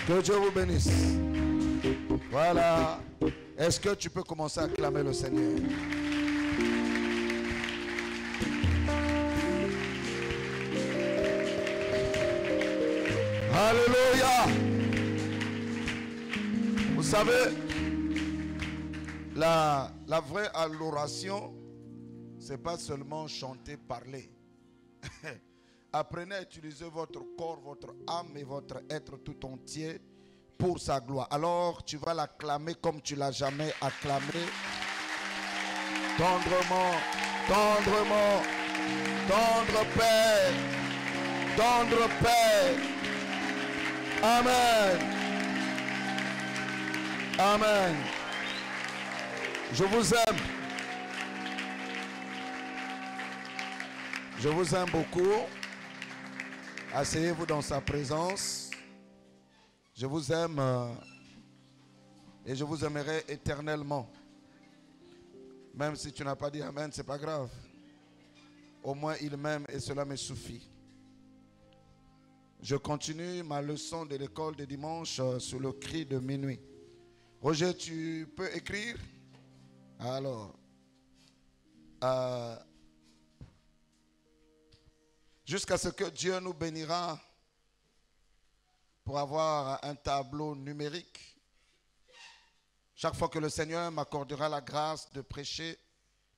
Que Dieu vous bénisse. Voilà. Est-ce que tu peux commencer à acclamer le Seigneur? Alléluia. Vous savez, la vraie adoration, c'est pas seulement chanter, parler. Apprenez à utiliser votre corps, votre âme et votre être tout entier pour sa gloire. Alors tu vas l'acclamer comme tu l'as jamais acclamé. Tendrement, tendrement, tendre Père, tendre Père. Amen. Amen. Je vous aime. Je vous aime beaucoup. Asseyez-vous dans sa présence. Je vous aime et je vous aimerai éternellement. Même si tu n'as pas dit Amen, c'est pas grave. Au moins il m'aime et cela me suffit. Je continue ma leçon de l'école de dimanche sur le cri de minuit. Roger, tu peux écrire? Alors, jusqu'à ce que Dieu nous bénira pour avoir un tableau numérique. Chaque fois que le Seigneur m'accordera la grâce de prêcher,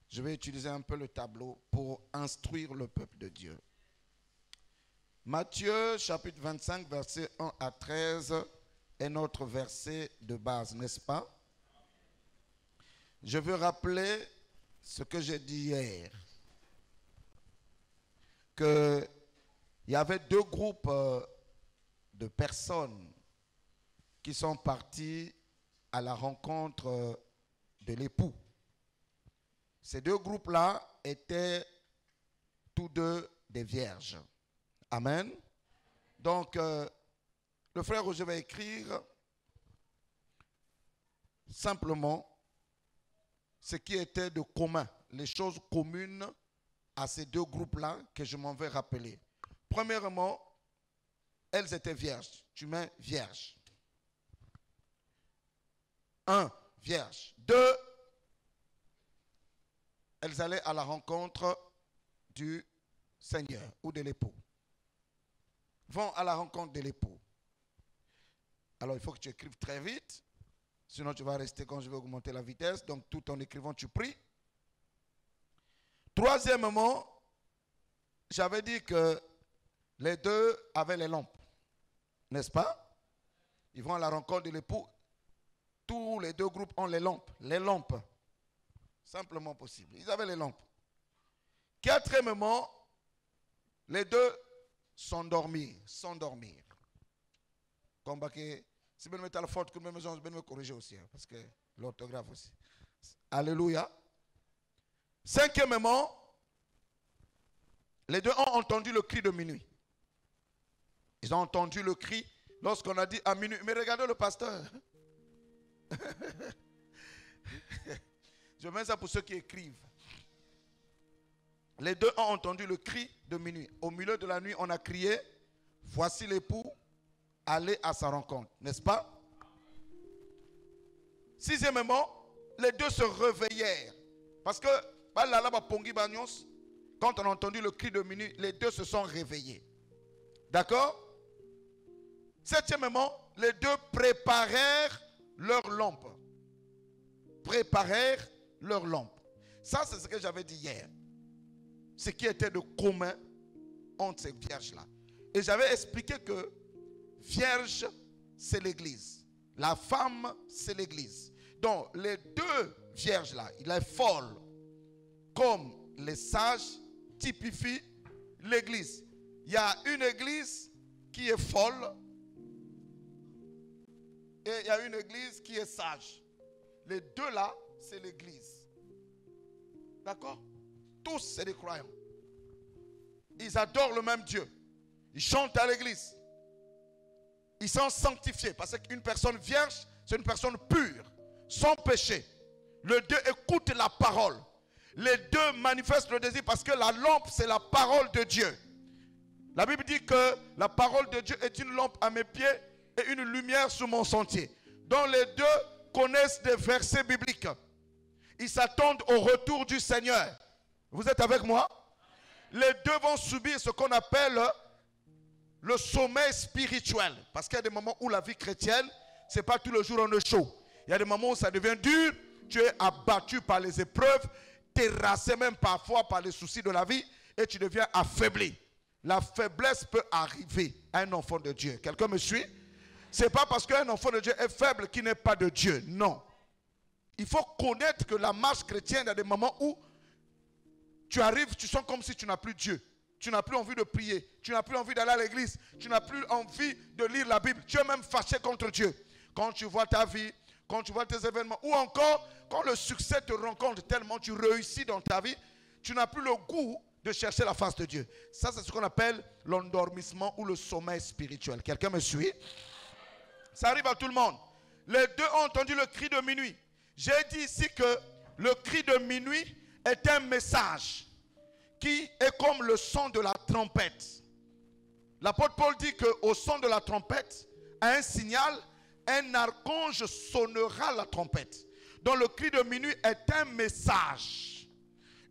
je vais utiliser un peu le tableau pour instruire le peuple de Dieu. Matthieu chapitre 25, versets 1 à 13 est notre verset de base, n'est-ce pas? Je veux rappeler ce que j'ai dit hier. Qu'il y avait deux groupes de personnes qui sont partis à la rencontre de l'époux. Ces deux groupes-là étaient tous deux des vierges. Amen. Donc, le frère Roger va écrire simplement ce qui était de commun, les choses communes à ces deux groupes-là que je m'en vais rappeler. Premièrement, elles étaient vierges. Tu mets vierge. 1, vierge. 2, elles allaient à la rencontre du Seigneur ou de l'époux. Vont à la rencontre de l'époux. Alors il faut que tu écrives très vite, sinon tu vas rester quand je vais augmenter la vitesse. Donc tout en écrivant, tu pries. Troisièmement, j'avais dit que les deux avaient les lampes, n'est-ce pas? Ils vont à la rencontre de l'époux. Tous les deux groupes ont les lampes, simplement possible. Ils avaient les lampes. Quatrièmement, les deux s'endormir. Comme que si je mets à la faute que je vais me corriger aussi, parce que l'orthographe aussi. Alléluia. Cinquièmement, les deux ont entendu le cri de minuit. Ils ont entendu le cri lorsqu'on a dit à minuit. Mais regardez le pasteur. Je mets ça pour ceux qui écrivent. Les deux ont entendu le cri de minuit. Au milieu de la nuit, on a crié, voici l'époux, allez à sa rencontre. N'est-ce pas? Sixièmement, les deux se réveillèrent. Parce que, quand on a entendu le cri de minuit, les deux se sont réveillés. D'accord? Septièmement, les deux préparèrent leurs lampes. Ça, c'est ce que j'avais dit hier. Ce qui était de commun entre ces vierges-là. Et j'avais expliqué que vierge, c'est l'église. La femme, c'est l'église. Donc, les deux vierges-là, il est folle. Comme les sages typifient l'église. Il y a une église qui est folle et il y a une église qui est sage. Les deux là, c'est l'église. D'accord? Tous, c'est des croyants. Ils adorent le même Dieu. Ils chantent à l'église. Ils sont sanctifiés. Parce qu'une personne vierge, c'est une personne pure, sans péché. Les deux écoutent la parole. Les deux manifestent le désir parce que la lampe, c'est la parole de Dieu. La Bible dit que la parole de Dieu est une lampe à mes pieds et une lumière sur mon sentier. Dont les deux connaissent des versets bibliques. Ils s'attendent au retour du Seigneur. Vous êtes avec moi? Les deux vont subir ce qu'on appelle le sommeil spirituel. Parce qu'il y a des moments où la vie chrétienne, ce n'est pas tous les jours on est chaud. Il y a des moments où ça devient dur. Tu es abattu par les épreuves, terrassé même parfois par les soucis de la vie et tu deviens affaibli. La faiblesse peut arriver à un enfant de Dieu. Quelqu'un me suit? Ce n'est pas parce qu'un enfant de Dieu est faible qu'il n'est pas de Dieu. Non. Il faut connaître que la marche chrétienne, il y a des moments où tu arrives, tu sens comme si tu n'as plus Dieu. Tu n'as plus envie de prier. Tu n'as plus envie d'aller à l'église. Tu n'as plus envie de lire la Bible. Tu es même fâché contre Dieu. Quand tu vois ta vie, quand tu vois tes événements, ou encore quand le succès te rencontre tellement, tu réussis dans ta vie, tu n'as plus le goût de chercher la face de Dieu. Ça, c'est ce qu'on appelle l'endormissement ou le sommeil spirituel. Quelqu'un me suit? Ça arrive à tout le monde. Les deux ont entendu le cri de minuit. J'ai dit ici que le cri de minuit est un message qui est comme le son de la trompette. L'apôtre Paul dit qu'au son de la trompette, à un signal, un archange sonnera la trompette. Donc le cri de minuit est un message,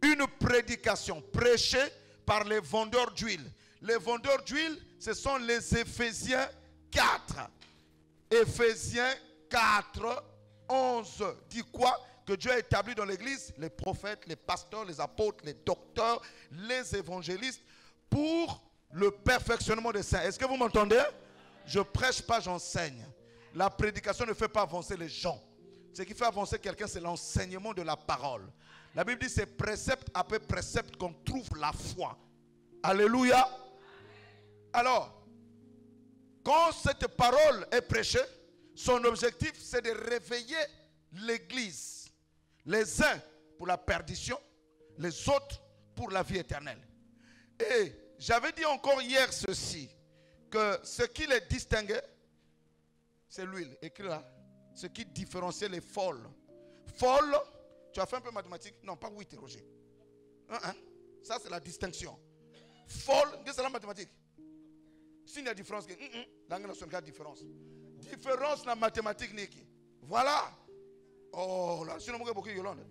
une prédication prêchée par les vendeurs d'huile. Les vendeurs d'huile, ce sont les Éphésiens 4. Éphésiens 4, 11 dit quoi? Que Dieu a établi dans l'église les prophètes, les pasteurs, les apôtres, les docteurs, les évangélistes pour le perfectionnement des saints. Est-ce que vous m'entendez? Je ne prêche pas, j'enseigne. La prédication ne fait pas avancer les gens. Ce qui fait avancer quelqu'un, c'est l'enseignement de la parole. La Bible dit c'est précepte après précepte qu'on trouve la foi. Alléluia. Alors, quand cette parole est prêchée, son objectif c'est de réveiller l'église. Les uns pour la perdition, les autres pour la vie éternelle. Et j'avais dit encore hier ceci, que ce qui les distinguait, c'est l'huile. Écrit là. Ce qui différenciait les folles. Folle, tu as fait un peu mathématique? Non, pas oui, Roger. Ça, c'est la distinction. Folle, c'est la mathématique. S'il y a différence, l'anglais n'a pas de différence. Différence dans la mathématique, Niki. Voilà. Oh là, sinon, beaucoup de Yolande.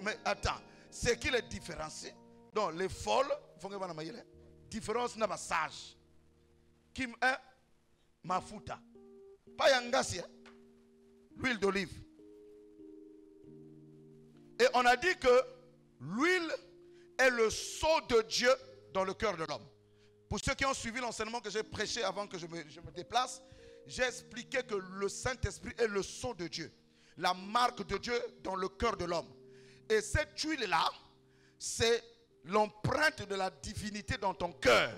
Mais attends, ce qui les différencie, donc les folles, il faut que vous ayez la différence n'a pas sage. Kim est mafuta. Pas yangasi, l'huile d'olive. Et on a dit que l'huile est le sceau de Dieu dans le cœur de l'homme. Pour ceux qui ont suivi l'enseignement que j'ai prêché avant que je me déplace, j'ai expliqué que le Saint-Esprit est le sceau de Dieu. La marque de Dieu dans le cœur de l'homme. Et cette huile-là, c'est l'empreinte de la divinité dans ton cœur.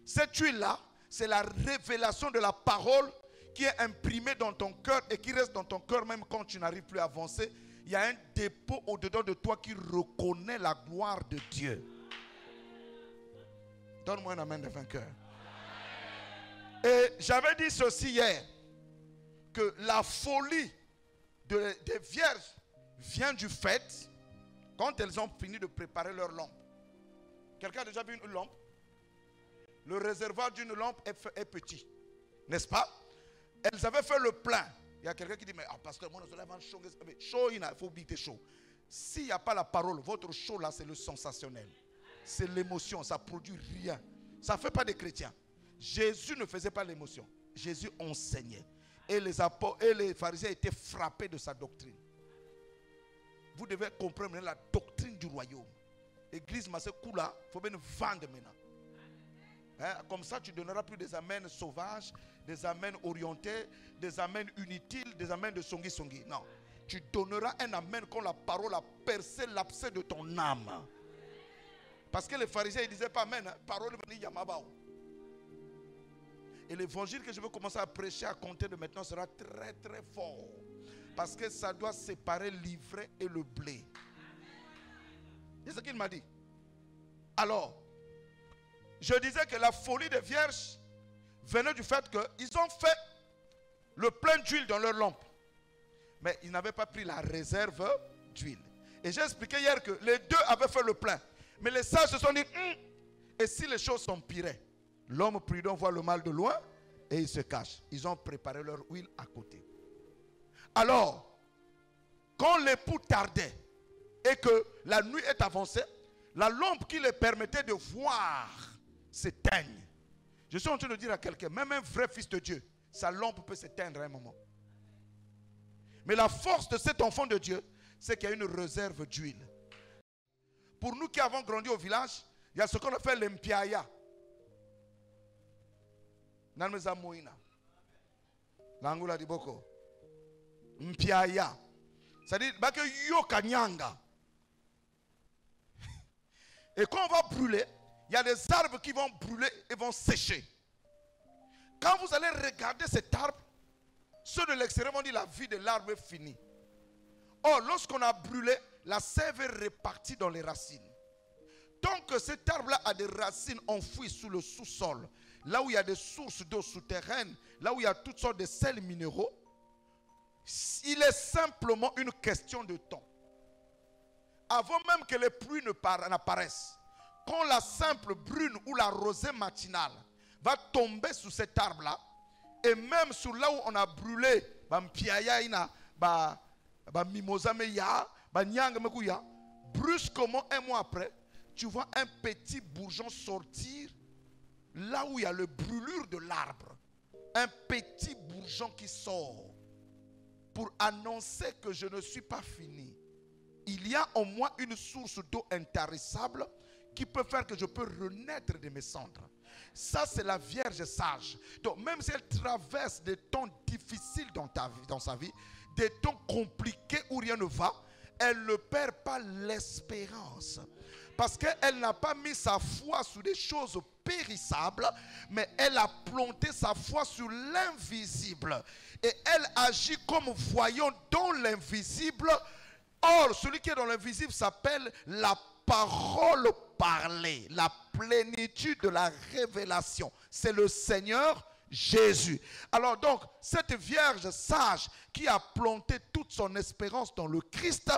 Cette huile-là, c'est la révélation de la parole qui est imprimée dans ton cœur et qui reste dans ton cœur même quand tu n'arrives plus à avancer. Il y a un dépôt au-dedans de toi qui reconnaît la gloire de Dieu. Donne-moi un amen de vainqueur. Et j'avais dit ceci hier, que la folie des vierges vient du fait, quand elles ont fini de préparer leur lampe. Quelqu'un a déjà vu une lampe? Le réservoir d'une lampe est petit, n'est-ce pas? Elles avaient fait le plein. Il y a quelqu'un qui dit, mais pasteur, moi, je lève chaud. Chaud, il faut oublier chaud. S'il n'y a pas la parole, votre chaud là, c'est le sensationnel. C'est l'émotion, ça ne produit rien. Ça ne fait pas des chrétiens. Jésus ne faisait pas l'émotion. Jésus enseignait. Et les apôtres et les pharisiens étaient frappés de sa doctrine. Vous devez comprendre la doctrine du royaume. L'église m'a là, il faut bien vendre maintenant. Hein? Comme ça, tu donneras plus des amens sauvages, des amens orientés, des amens inutiles, des amens de songi. Non. Tu donneras un amen quand la parole a percé l'abcès de ton âme. Parce que les pharisiens ne disaient pas amen, hein? Parole venue Yamabao. Et l'évangile que je veux commencer à prêcher à compter de maintenant sera très très fort. Parce que ça doit séparer l'ivraie et le blé. C'est ce qu'il m'a dit. Alors, je disais que la folie des vierges venait du fait qu'ils ont fait le plein d'huile dans leur lampe. Mais ils n'avaient pas pris la réserve d'huile. Et j'ai expliqué hier que les deux avaient fait le plein. Mais les sages se sont dit, et si les choses s'empiraient? L'homme prudent voit le mal de loin et ils se cachent. Ils ont préparé leur huile à côté. Alors, quand l'époux tardait et que la nuit est avancée, la lampe qui les permettait de voir s'éteigne. Je suis en train de dire à quelqu'un, même un vrai fils de Dieu, sa lampe peut s'éteindre à un moment. Mais la force de cet enfant de Dieu, c'est qu'il y a une réserve d'huile. Pour nous qui avons grandi au village, il y a ce qu'on appelle l'empiaya. Nanmeza moina. L'angula di boko. Mpiaya. C'est-à-dire, que yo kanyanga. Et quand on va brûler, il y a des arbres qui vont brûler et vont sécher. Quand vous allez regarder cet arbre, ceux de l'extérieur vont dire la vie de l'arbre est finie. Or, lorsqu'on a brûlé, la sève est répartie dans les racines. Tant que cet arbre-là a des racines enfouies sous le sous-sol, là où il y a des sources d'eau souterraines, là où il y a toutes sortes de sels minéraux, il est simplement une question de temps. Avant même que les pluies n'apparaissent, quand la simple brune ou la rosée matinale va tomber sur cet arbre-là, et même sur là où on a brûlé, brusquement un mois après, tu vois un petit bourgeon sortir là où il y a le brûlure de l'arbre. Un petit bourgeon qui sort pour annoncer que je ne suis pas fini. Il y a en moi une source d'eau intarissable qui peut faire que je peux renaître de mes cendres. Ça, c'est la Vierge sage. Donc, même si elle traverse des temps difficiles dans sa vie, des temps compliqués où rien ne va, elle ne perd pas l'espérance. Parce qu'elle n'a pas mis sa foi sur des choses périssables, mais elle a planté sa foi sur l'invisible. Et elle agit comme voyant dans l'invisible. Or, celui qui est dans l'invisible s'appelle la parole parlée, la plénitude de la révélation. C'est le Seigneur Jésus. Alors donc, cette Vierge sage qui a planté toute son espérance dans le Christ,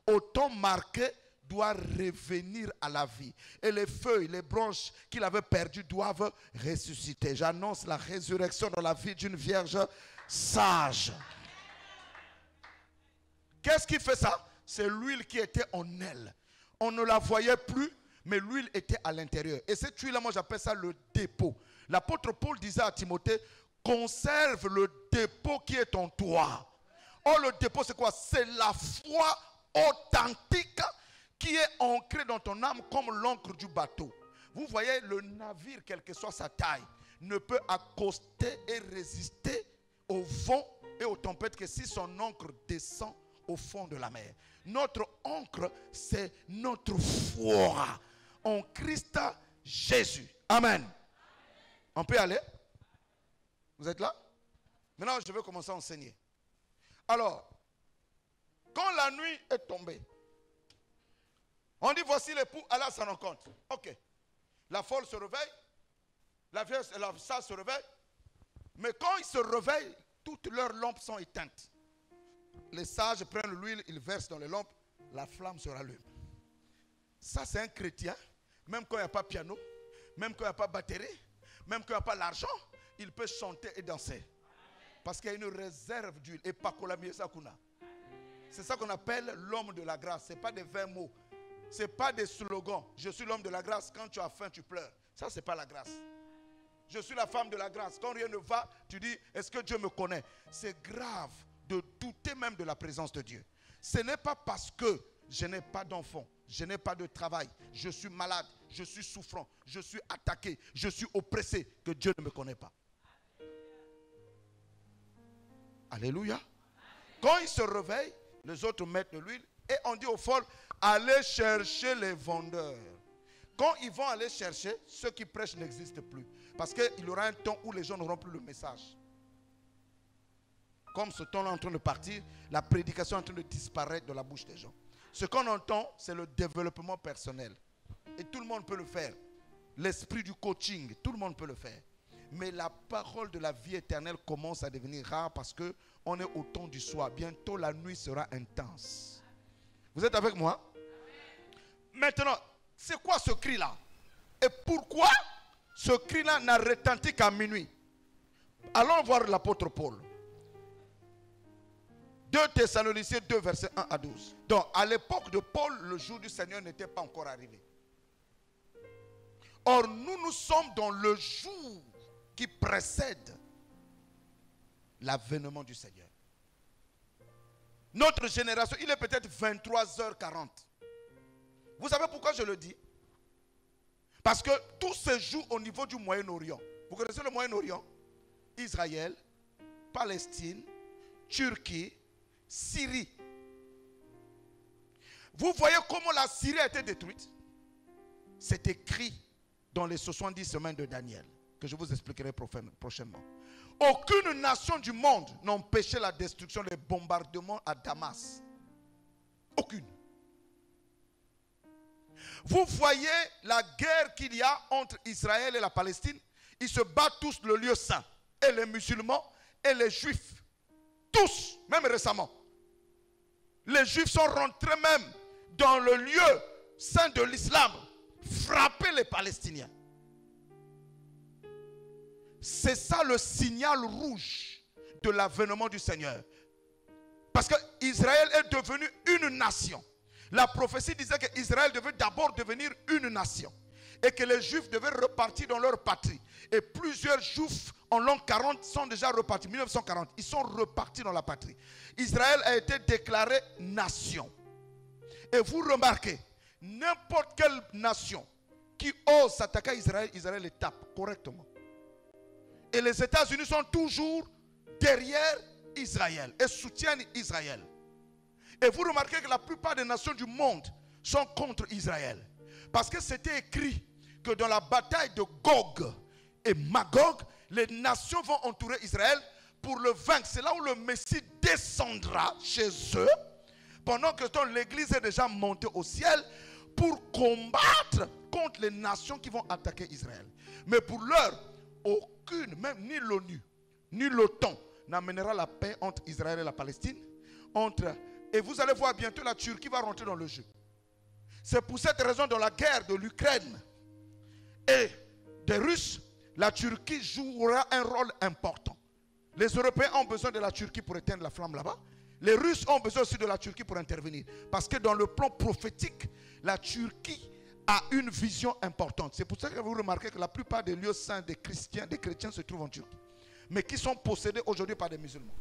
au temps marqué, doit revenir à la vie. Et les feuilles, les branches qu'il avait perdues doivent ressusciter. J'annonce la résurrection dans la vie d'une Vierge sage. Qu'est-ce qui fait ça? C'est l'huile qui était en elle. On ne la voyait plus, mais l'huile était à l'intérieur. Et cette huile-là, moi j'appelle ça le dépôt. L'apôtre Paul disait à Timothée, conserve le dépôt qui est en toi. Or le dépôt c'est quoi? C'est la foi authentique qui est ancrée dans ton âme comme l'encre du bateau. Vous voyez, le navire, quelle que soit sa taille, ne peut accoster et résister au vent et aux tempêtes que si son encre descend au fond de la mer. Notre encre, c'est notre foi en Christ Jésus. Amen. On peut y aller? Vous êtes là? Maintenant, je vais commencer à enseigner. Alors, quand la nuit est tombée, on dit voici l'époux, Allah s'en rend compte. Ok. La folle se réveille, la vierge, la sage se réveille, mais quand ils se réveillent, toutes leurs lampes sont éteintes. Les sages prennent l'huile, ils versent dans les lampes, la flamme se rallume. Ça, c'est un chrétien, même quand il n'y a pas de piano, même quand il n'y a pas de batterie, même quand il n'y a pas d'argent, il peut chanter et danser. Parce qu'il y a une réserve d'huile. Et pas c'est ça qu'on appelle l'homme de la grâce. Ce n'est pas des 20 mots. Ce n'est pas des slogans. Je suis l'homme de la grâce. Quand tu as faim, tu pleures. Ça, ce n'est pas la grâce. Je suis la femme de la grâce. Quand rien ne va, tu dis, est-ce que Dieu me connaît? C'est grave de douter même de la présence de Dieu. Ce n'est pas parce que je n'ai pas d'enfant, je n'ai pas de travail, je suis malade, je suis souffrant, je suis attaqué, je suis oppressé que Dieu ne me connaît pas. Alléluia. Quand il se réveille, les autres mettent de l'huile et on dit aux folles, allez chercher les vendeurs. Quand ils vont aller chercher, ceux qui prêchent n'existent plus. Parce qu'il y aura un temps où les gens n'auront plus le message. Comme ce temps-là est en train de partir, la prédication est en train de disparaître de la bouche des gens. Ce qu'on entend, c'est le développement personnel. Et tout le monde peut le faire. L'esprit du coaching, tout le monde peut le faire. Mais la parole de la vie éternelle commence à devenir rare parce qu'on est au temps du soir. Bientôt, la nuit sera intense. Vous êtes avec moi? Maintenant, c'est quoi ce cri-là? Et pourquoi ce cri-là n'a retenti qu'à minuit? Allons voir l'apôtre Paul. 2 Thessaloniciens 2, versets 1 à 12. Donc, à l'époque de Paul, le jour du Seigneur n'était pas encore arrivé. Or, nous sommes dans le jour qui précède l'avènement du Seigneur. Notre génération, il est peut-être 23h40. Vous savez pourquoi je le dis? Parce que tout se joue au niveau du Moyen-Orient. Vous connaissez le Moyen-Orient? Israël, Palestine, Turquie, Syrie. Vous voyez comment la Syrie a été détruite? C'est écrit dans les 70 semaines de Daniel, que je vous expliquerai prochainement. Aucune nation du monde n'a empêché la destruction des bombardements à Damas. Aucune. Vous voyez la guerre qu'il y a entre Israël et la Palestine. Ils se battent tous le lieu saint. Et les musulmans et les juifs. Tous, même récemment. Les juifs sont rentrés même dans le lieu saint de l'islam. Frapper les Palestiniens. C'est ça le signal rouge de l'avènement du Seigneur. Parce que Israël est devenu une nation. La prophétie disait qu'Israël devait d'abord devenir une nation. Et que les Juifs devaient repartir dans leur patrie. Et plusieurs Juifs en l'an 40 sont déjà repartis. 1940, ils sont repartis dans la patrie. Israël a été déclaré nation. Et vous remarquez, n'importe quelle nation qui ose s'attaquer à Israël, Israël les tape correctement. Et les États-Unis sont toujours derrière Israël et soutiennent Israël. Et vous remarquez que la plupart des nations du monde sont contre Israël. Parce que c'était écrit que dans la bataille de Gog et Magog, les nations vont entourer Israël pour le vaincre. C'est là où le Messie descendra chez eux, pendant que l'église est déjà montée au ciel, pour combattre contre les nations qui vont attaquer Israël. Mais pour l'heure, aucune, même ni l'ONU, ni l'OTAN, n'amènera la paix entre Israël et la Palestine. Et vous allez voir bientôt la Turquie va rentrer dans le jeu. C'est pour cette raison, dans la guerre de l'Ukraine et des Russes, la Turquie jouera un rôle important. Les Européens ont besoin de la Turquie pour éteindre la flamme là-bas. Les Russes ont besoin aussi de la Turquie pour intervenir. Parce que dans le plan prophétique, la Turquie a une vision importante. C'est pour ça que vous remarquez que la plupart des lieux saints des chrétiens se trouvent en Turquie. Mais qui sont possédés aujourd'hui par des musulmans.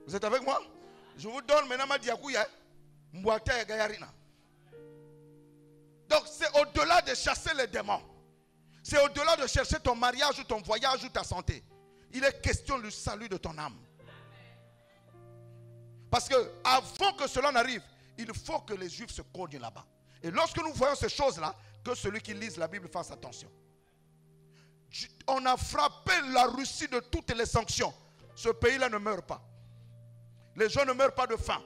Vous êtes avec moi? Je vous donne maintenant ma diakouya. Mbouata et Gayarina. Donc c'est au-delà de chasser les démons. C'est au-delà de chercher ton mariage ou ton voyage ou ta santé. Il est question du salut de ton âme. Parce que avant que cela n'arrive, il faut que les Juifs se cognent là-bas. Et lorsque nous voyons ces choses-là, que celui qui lise la Bible fasse attention. On a frappé la Russie de toutes les sanctions. Ce pays-là ne meurt pas. Les gens ne meurent pas de faim.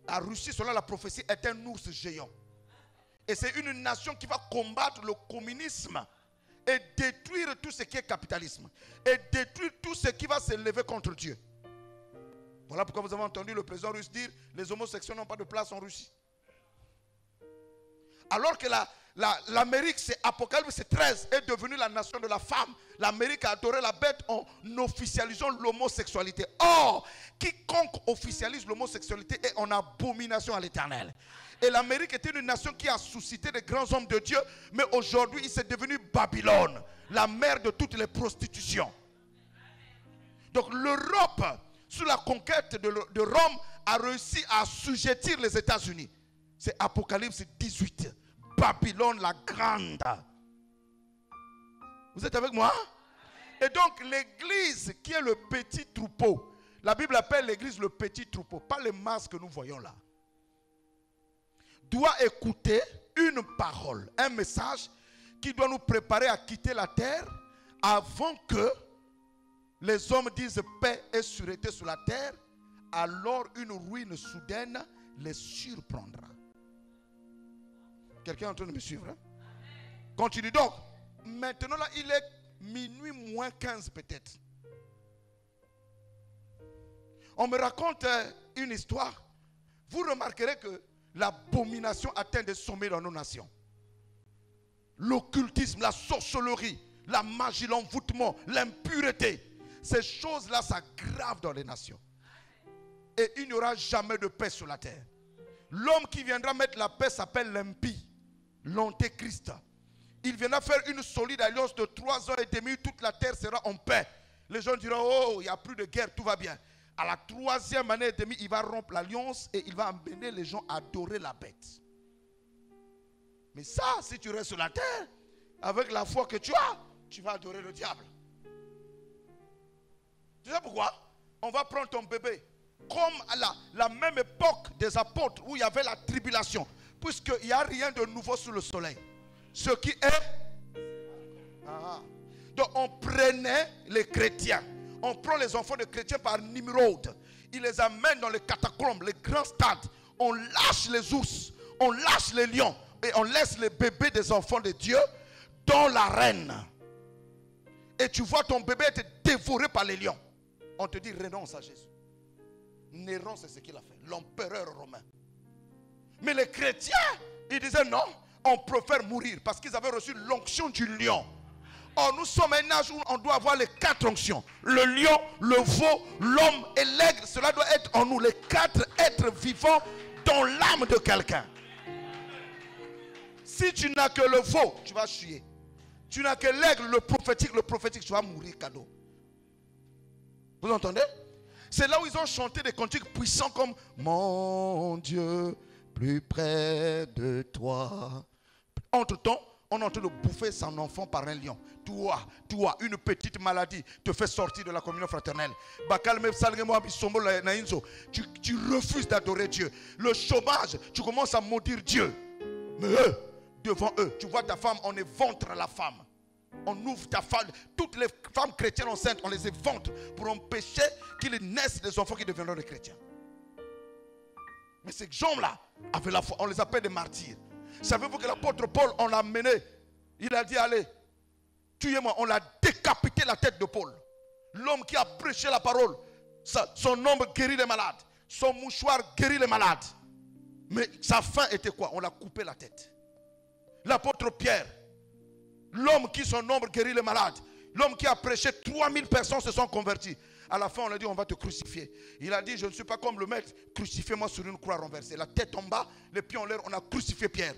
La Russie, selon la prophétie, est un ours géant. Et c'est une nation qui va combattre le communisme et détruire tout ce qui est capitalisme. Et détruire tout ce qui va s'élever contre Dieu. Voilà pourquoi vous avez entendu le président russe dire les homosexuels n'ont pas de place en Russie. Alors que l'Amérique, c'est Apocalypse 13, est devenue la nation de la femme. L'Amérique a adoré la bête en officialisant l'homosexualité. Or, quiconque officialise l'homosexualité est en abomination à l'Éternel. Et l'Amérique était une nation qui a suscité des grands hommes de Dieu, mais aujourd'hui, il s'est devenu Babylone, la mère de toutes les prostitutions. Donc l'Europe, sous la conquête de Rome, a réussi à assujettir les États-Unis. C'est Apocalypse 18. Babylone la grande. Vous êtes avec moi? Et donc l'église qui est le petit troupeau, la Bible appelle l'église le petit troupeau, pas les masses que nous voyons là, doit écouter une parole, un message qui doit nous préparer à quitter la terre avant que les hommes disent paix et sûreté sur la terre. Alors une ruine soudaine les surprendra. Quelqu'un est en train de me suivre, hein? Continue donc. Maintenant là, il est minuit moins 15 peut-être. On me raconte une histoire. Vous remarquerez que l'abomination atteint des sommets dans nos nations. L'occultisme, la sorcellerie, la magie, l'envoûtement, l'impureté. Ces choses-là s'aggravent dans les nations. Et il n'y aura jamais de paix sur la terre. L'homme qui viendra mettre la paix s'appelle l'impie, l'antéchrist. Il viendra faire une solide alliance de 3 ans et demi, toute la terre sera en paix. Les gens diront, oh, il n'y a plus de guerre, tout va bien. À la 3e année et demie, il va rompre l'alliance et il va amener les gens à adorer la bête. Mais ça, si tu restes sur la terre, avec la foi que tu as, tu vas adorer le diable. Tu sais pourquoi? On va prendre ton bébé. Comme à la même époque des apôtres où il y avait la tribulation. Puisqu'il n'y a rien de nouveau sous le soleil. Ce qui est... Donc on prenait les chrétiens. On prend les enfants de chrétiens par Nimrod. Il les amène dans les catacombes, les grands stades. On lâche les ours. On lâche les lions. Et on laisse les bébés des enfants de Dieu dans l'arène. Et tu vois ton bébé être dévoré par les lions. On te dit renonce à Jésus. Néron, c'est ce qu'il a fait. L'empereur romain. Mais les chrétiens, ils disaient non, on préfère mourir parce qu'ils avaient reçu l'onction du lion. Or, nous sommes à un âge où on doit avoir les 4 onctions. Le lion, le veau, l'homme et l'aigle. Cela doit être en nous. Les 4 êtres vivants dans l'âme de quelqu'un. Si tu n'as que le veau, tu vas chier. Tu n'as que l'aigle, le prophétique, tu vas mourir cadeau. Vous entendez? C'est là où ils ont chanté des cantiques puissants comme mon Dieu, plus près de toi. Entre-temps, on est en train de bouffer son enfant par un lion. Toi, une petite maladie te fait sortir de la communion fraternelle. Tu refuses d'adorer Dieu. Le chômage, tu commences à maudire Dieu. Mais eux, devant eux, tu vois ta femme, on éventre la femme. On ouvre ta femme. Toutes les femmes chrétiennes enceintes, on les éventre pour empêcher qu'ils naissent des enfants qui deviendront des chrétiens. Mais ces gens-là avaient la foi. On les appelle des martyrs. Savez-vous que l'apôtre Paul, on l'a mené. Il a dit, allez, tuez-moi. On l'a décapité la tête de Paul. L'homme qui a prêché la parole. Son ombre guérit les malades. Son mouchoir guérit les malades. Mais sa fin était quoi? On l'a coupé la tête. L'apôtre Pierre. L'homme qui son ombre guérit les malades. L'homme qui a prêché, 3000 personnes se sont converties. À la fin, on a dit, on va te crucifier. Il a dit, je ne suis pas comme le maître, crucifiez-moi sur une croix renversée. La tête en bas, les pieds en l'air, on a crucifié Pierre.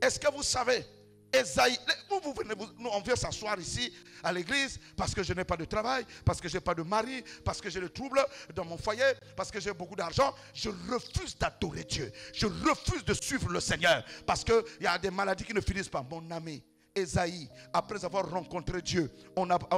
Est-ce que vous savez, Esaïe, nous, on vient s'asseoir ici à l'église parce que je n'ai pas de travail, parce que je n'ai pas de mari, parce que j'ai des troubles dans mon foyer, parce que j'ai beaucoup d'argent. Je refuse d'adorer Dieu. Je refuse de suivre le Seigneur parce qu'il y a des maladies qui ne finissent pas. Mon ami, Esaïe, après avoir rencontré Dieu,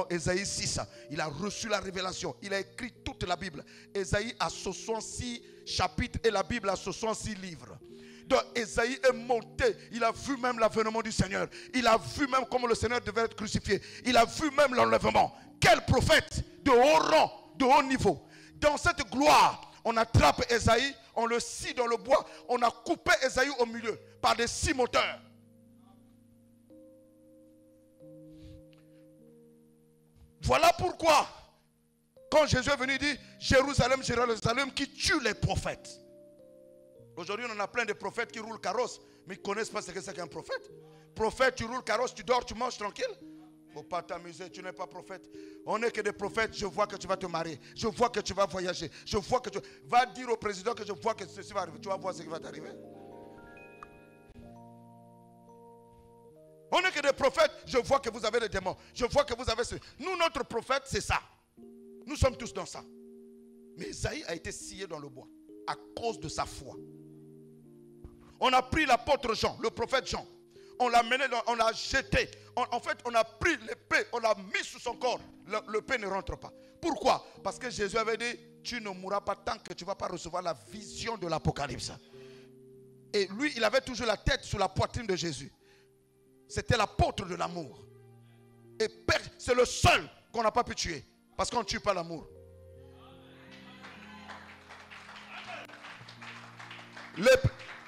Esaïe 6, il a reçu la révélation. Il a écrit toute la Bible. Esaïe a 66 chapitres et la Bible a 66 livres. Donc Esaïe est monté. Il a vu même l'avènement du Seigneur. Il a vu même comment le Seigneur devait être crucifié. Il a vu même l'enlèvement. Quel prophète de haut rang, de haut niveau. Dans cette gloire, on attrape Esaïe, on le scie dans le bois. On a coupé Esaïe au milieu par des scies moteurs. Voilà pourquoi, quand Jésus est venu, il dit, Jérusalem, Jérusalem, qui tue les prophètes. Aujourd'hui, on en a plein de prophètes qui roulent carrosse, mais ils ne connaissent pas ce que c'est qu'un prophète. Prophète, tu roules carrosse, tu dors, tu manges tranquille. Il ne faut pas t'amuser, tu n'es pas prophète. On n'est que des prophètes, je vois que tu vas te marier, je vois que tu vas voyager, je vois que tu vas dire au président que je vois que ceci va arriver. Tu vas voir ce qui va t'arriver. On n'est que des prophètes, je vois que vous avez des démons, je vois que vous avez ce... Nous, notre prophète, c'est ça. Nous sommes tous dans ça. Mais Esaïe a été scié dans le bois à cause de sa foi. On a pris l'apôtre Jean, le prophète Jean. On l'a mené, on l'a jeté. En fait, on a pris l'épée, on l'a mis sous son corps. L'épée ne rentre pas. Pourquoi? Parce que Jésus avait dit, tu ne mourras pas tant que tu ne vas pas recevoir la vision de l'Apocalypse. Et lui, il avait toujours la tête sur la poitrine de Jésus. C'était l'apôtre de l'amour. Et c'est le seul qu'on n'a pas pu tuer. Parce qu'on ne tue pas l'amour.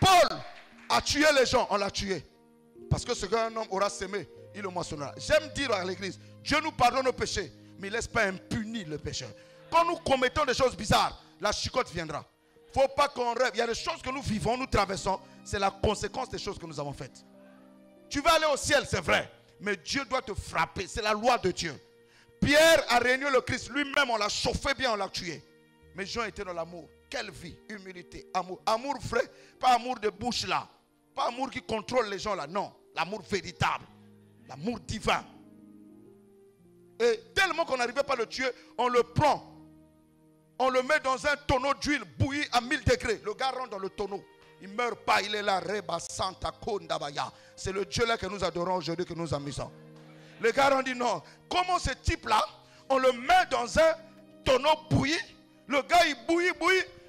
Paul a tué les gens, on l'a tué. Parce que ce qu'un homme aura semé, il le moissonnera. J'aime dire à l'église, Dieu nous pardonne nos péchés, mais il ne laisse pas impuni le pécheur. Quand nous commettons des choses bizarres, la chicotte viendra. Il ne faut pas qu'on rêve. Il y a des choses que nous vivons, nous traversons. C'est la conséquence des choses que nous avons faites. Tu vas aller au ciel, c'est vrai. Mais Dieu doit te frapper. C'est la loi de Dieu. Pierre a régné le Christ. Lui-même, on l'a chauffé bien, on l'a tué. Mais Jean était dans l'amour. Quelle vie, humilité, amour. Amour vrai, pas amour de bouche là. Pas amour qui contrôle les gens là. Non, l'amour véritable. L'amour divin. Et tellement qu'on n'arrivait pas à le tuer, on le prend. On le met dans un tonneau d'huile bouilli à 1000 degrés. Le gars rentre dans le tonneau. Il ne meurt pas, il est là. Reba Santa Kondabaya. C'est le Dieu là que nous adorons aujourd'hui, que nous amusons. Le gars dit non. Comment ce type-là, on le met dans un tonneau bouilli. Le gars il bouillit.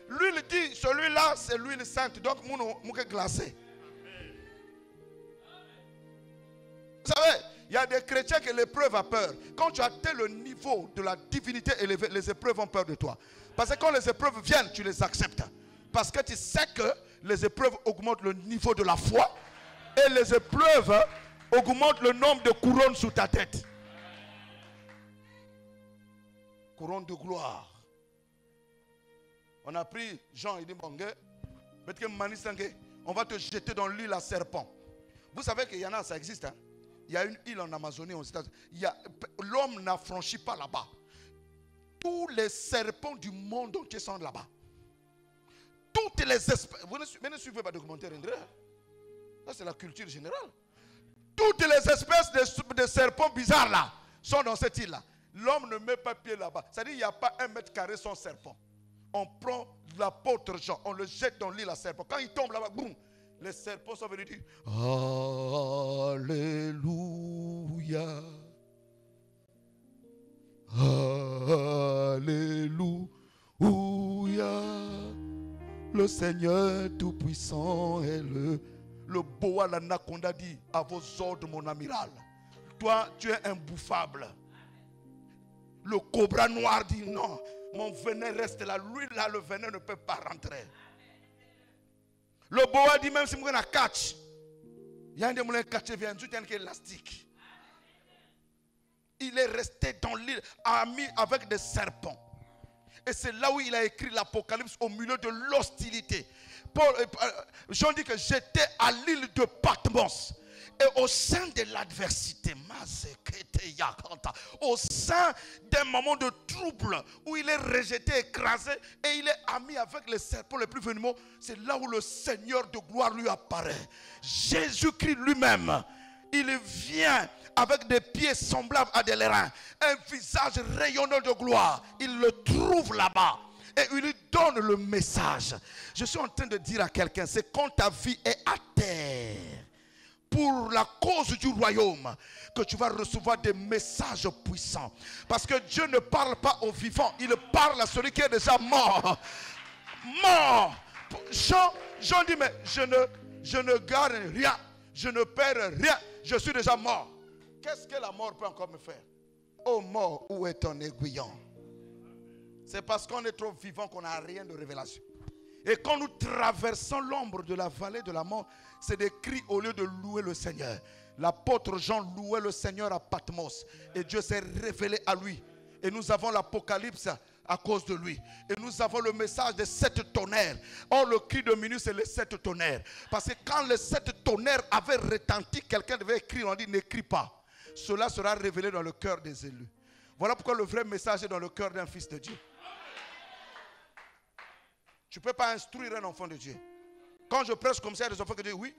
L'huile dit, celui-là c'est l'huile sainte. Donc, mon glacé. Vous savez, il y a des chrétiens que l'épreuve a peur. Quand tu atteins le niveau de la divinité élevée, les épreuves ont peur de toi. Parce que quand les épreuves viennent, tu les acceptes. Parce que tu sais que les épreuves augmentent le niveau de la foi. Et les épreuves augmentent le nombre de couronnes sous ta tête. Couronne de gloire. On a pris Jean, il dit, on va te jeter dans l'île à serpent. Vous savez qu'il y en a, ça existe. Hein? Il y a une île en Amazonie, aux États-Unis. L'homme n'affranchit pas là-bas. Tous les serpents du monde entier sont là-bas. Toutes les espèces. Vous ne suivez pas de documentaire, André. Ça, c'est la culture générale. Toutes les espèces de serpents bizarres là sont dans cette île-là. L'homme ne met pas pied là-bas. C'est-à-dire qu'il n'y a pas 1 mètre carré sans serpent. On prend l'apôtre Jean, on le jette dans l'île à serpent. Quand il tombe là-bas, boum, les serpents sont venus dire Alléluia. Alléluia. Le Seigneur Tout-Puissant est le boa, l'anaconda dit à vos ordres, mon amiral. Toi, tu es imbouffable. Le cobra noir dit non, mon venin reste là. Lui, là, le venin ne peut pas rentrer. Le boa dit même si je catch, il y a un démon qui catch, il y a un élastique. Il est resté dans l'île, ami avec des serpents. Et c'est là où il a écrit l'Apocalypse au milieu de l'hostilité. Jean dit que j'étais à l'île de Patmos. Et au sein de l'adversité, au sein d'un moment de trouble où il est rejeté, écrasé, et il est ami avec les serpents les plus venimeux, c'est là où le Seigneur de gloire lui apparaît. Jésus-Christ lui-même, il vient avec des pieds semblables à des lérins, un visage rayonnant de gloire. Il le trouve là-bas. Et il lui donne le message. Je suis en train de dire à quelqu'un, c'est quand ta vie est à terre, pour la cause du royaume, que tu vas recevoir des messages puissants. Parce que Dieu ne parle pas aux vivants, il parle à celui qui est déjà mort. Mort. Jean dit, mais je ne garde rien, je ne perds rien, je suis déjà mort. Qu'est-ce que la mort peut encore me faire? Oh mort, où est ton aiguillon? C'est parce qu'on est trop vivant qu'on n'a rien de révélation. Et quand nous traversons l'ombre de la vallée de la mort, c'est des cris au lieu de louer le Seigneur. L'apôtre Jean louait le Seigneur à Patmos. Et Dieu s'est révélé à lui. Et nous avons l'Apocalypse à cause de lui. Et nous avons le message des 7 tonnerres. Or, le cri de minuit, c'est les 7 tonnerres. Parce que quand les 7 tonnerres avaient retenti, quelqu'un devait écrire. On dit, n'écris pas. Cela sera révélé dans le cœur des élus. Voilà pourquoi le vrai message est dans le cœur d'un fils de Dieu. Tu ne peux pas instruire un enfant de Dieu. Quand je prêche comme ça, il y a des enfants qui disent oui,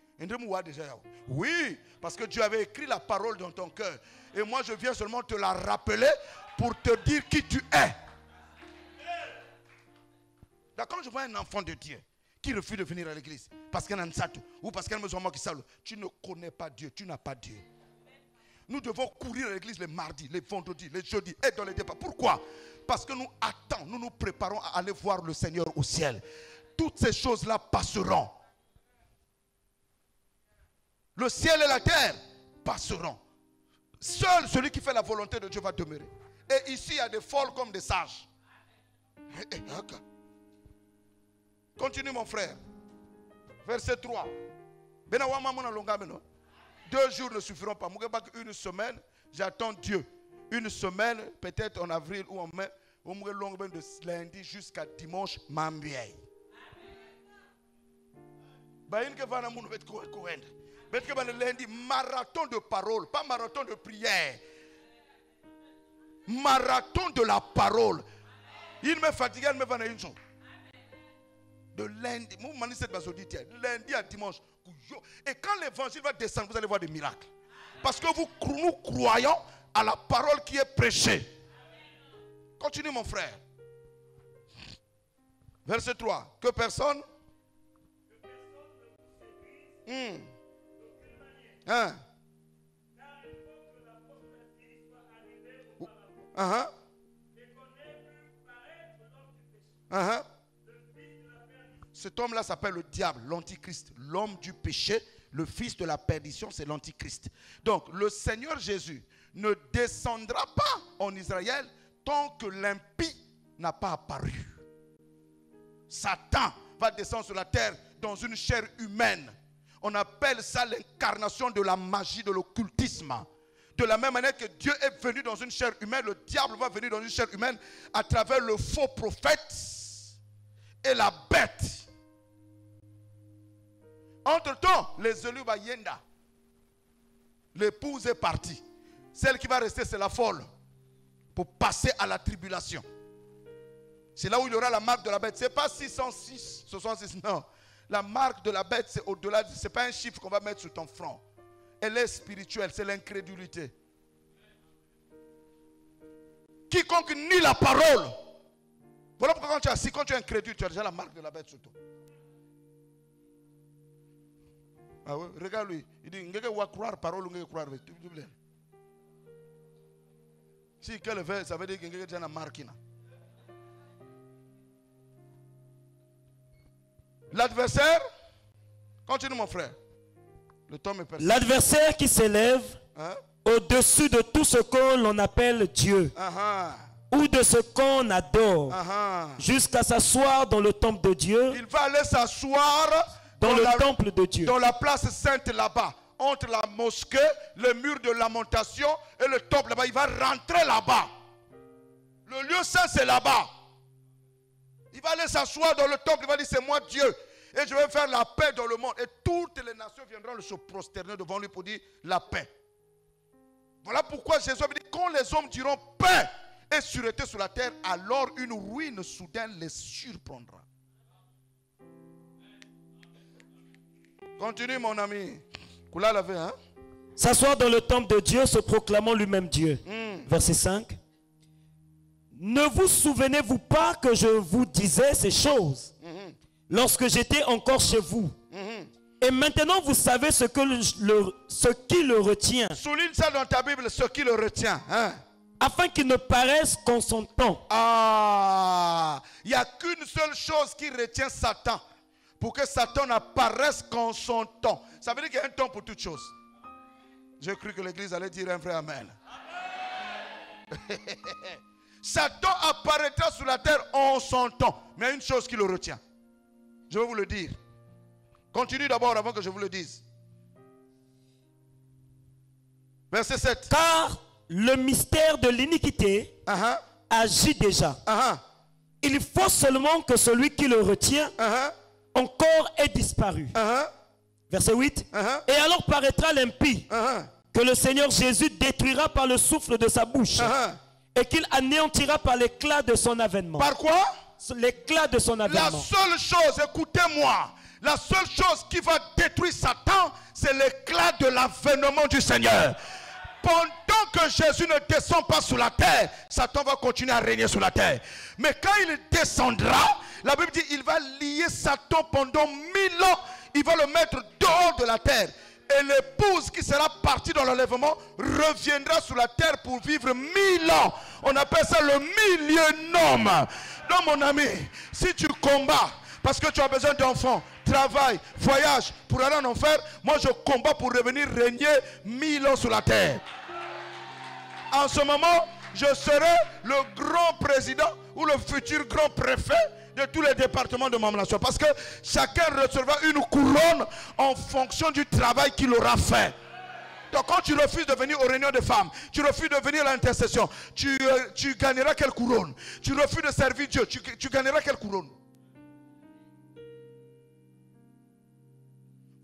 oui, parce que Dieu avait écrit la parole dans ton cœur. Et moi, je viens seulement te la rappeler pour te dire qui tu es. Quand je vois un enfant de Dieu qui refuse de venir à l'église parce qu'il y a un satou ou parce qu'il y a un musulman qui salue, tu ne connais pas Dieu, tu n'as pas Dieu. Nous devons courir à l'église les mardis, les vendredis, les jeudis, être dans les débats. Pourquoi? Parce que nous attendons, nous nous préparons à aller voir le Seigneur au ciel. Toutes ces choses-là passeront. Le ciel et la terre passeront. Seul celui qui fait la volonté de Dieu va demeurer. Et ici, il y a des folles comme des sages. Continue mon frère. Verset 3. 2 jours ne suffiront pas. Une semaine, j'attends Dieu. Une semaine, peut-être en avril ou en mai, de lundi jusqu'à dimanche, mambiei. Lundi, marathon de parole, pas marathon de prière. Marathon de la parole. Il me fatigue, il me va une chose. De lundi, lundi à dimanche. Et quand l'évangile va descendre, vous allez voir des miracles. Parce que nous croyons à la parole qui est prêchée. Continue mon frère. Verset 3. Que personne. Hein? Cet homme-là s'appelle le diable, l'antichrist, l'homme du péché, le fils de la perdition, c'est l'antichrist. Donc, le Seigneur Jésus ne descendra pas en Israël tant que l'impie n'a pas apparu. Satan va descendre sur la terre dans une chair humaine. On appelle ça l'incarnation de la magie, de l'occultisme. De la même manière que Dieu est venu dans une chair humaine, le diable va venir dans une chair humaine à travers le faux prophète et la bête. Entre-temps, les élus Bayenda, l'épouse est partie. Celle qui va rester, c'est la folle. Pour passer à la tribulation. C'est là où il y aura la marque de la bête. Ce n'est pas 606, 66, non. La marque de la bête, c'est au-delà. Ce n'est pas un chiffre qu'on va mettre sur ton front. Elle est spirituelle, c'est l'incrédulité. Quiconque nie la parole. Voilà pourquoi quand tu es assis, quand tu es incrédule, tu as déjà la marque de la bête sur toi. Ah oui, regarde lui. Il dit, il va croire parole ou il va croire. Si quel fait, ça veut dire qu'il y a une marque. L'adversaire, continue mon frère. Le temps me permet. L'adversaire qui s'élève au-dessus de tout ce qu'on l'on appelle Dieu ou de ce qu'on adore jusqu'à s'asseoir dans le temple de Dieu. Il va aller s'asseoir dans le temple de Dieu. Dans la place sainte là-bas. Entre la mosquée, le mur de lamentation et le temple là-bas. Il va rentrer là-bas. Le lieu saint c'est là-bas. Il va aller s'asseoir dans le temple. Il va dire c'est moi Dieu. Et je vais faire la paix dans le monde. Et toutes les nations viendront se prosterner devant lui pour dire la paix. Voilà pourquoi Jésus a dit quand les hommes diront paix et sûreté sur la terre, alors une ruine soudaine les surprendra. Continue mon ami. S'asseoir dans le temple de Dieu se proclamant lui-même Dieu. Verset 5. Ne vous souvenez-vous pas que je vous disais ces choses lorsque j'étais encore chez vous? Et maintenant vous savez ce qui le retient. Souligne ça dans ta Bible, ce qui le retient. Afin qu'il ne paraisse qu'en son temps. Il n'y a qu'une seule chose qui retient Satan. Pour que Satan n'apparaisse qu'en son temps. Ça veut dire qu'il y a un temps pour toutes choses. J'ai cru que l'église allait dire un vrai amen. Satan apparaîtra sur la terre en son temps. Mais il y a une chose qui le retient. Je vais vous le dire. Continue d'abord avant que je vous le dise. Verset 7. Car le mystère de l'iniquité agit déjà. Il faut seulement que celui qui le retient encore ait disparu. Verset 8. Et alors paraîtra l'impie que le Seigneur Jésus détruira par le souffle de sa bouche et qu'il anéantira par l'éclat de son avènement. Par quoi? L'éclat de son avènement. La seule chose, écoutez-moi, la seule chose qui va détruire Satan, c'est l'éclat de l'avènement du Seigneur. Pendant que Jésus ne descend pas sur la terre, Satan va continuer à régner sur la terre. Mais quand il descendra, la Bible dit qu'il va lier Satan pendant 1000 ans. Il va le mettre dehors de la terre. Et l'épouse qui sera partie dans l'enlèvement reviendra sur la terre pour vivre 1000 ans. On appelle ça le millénium. Donc mon ami, si tu combats parce que tu as besoin d'enfants, travail, voyage pour aller en enfer, moi je combats pour revenir régner 1000 ans sur la terre. En ce moment, je serai le grand président ou le futur grand préfet de tous les départements de ma nation. Parce que chacun recevra une couronne en fonction du travail qu'il aura fait. Donc quand tu refuses de venir aux réunions de femmes, tu refuses de venir à l'intercession, tu gagneras quelle couronne? Tu refuses de servir Dieu, tu gagneras quelle couronne?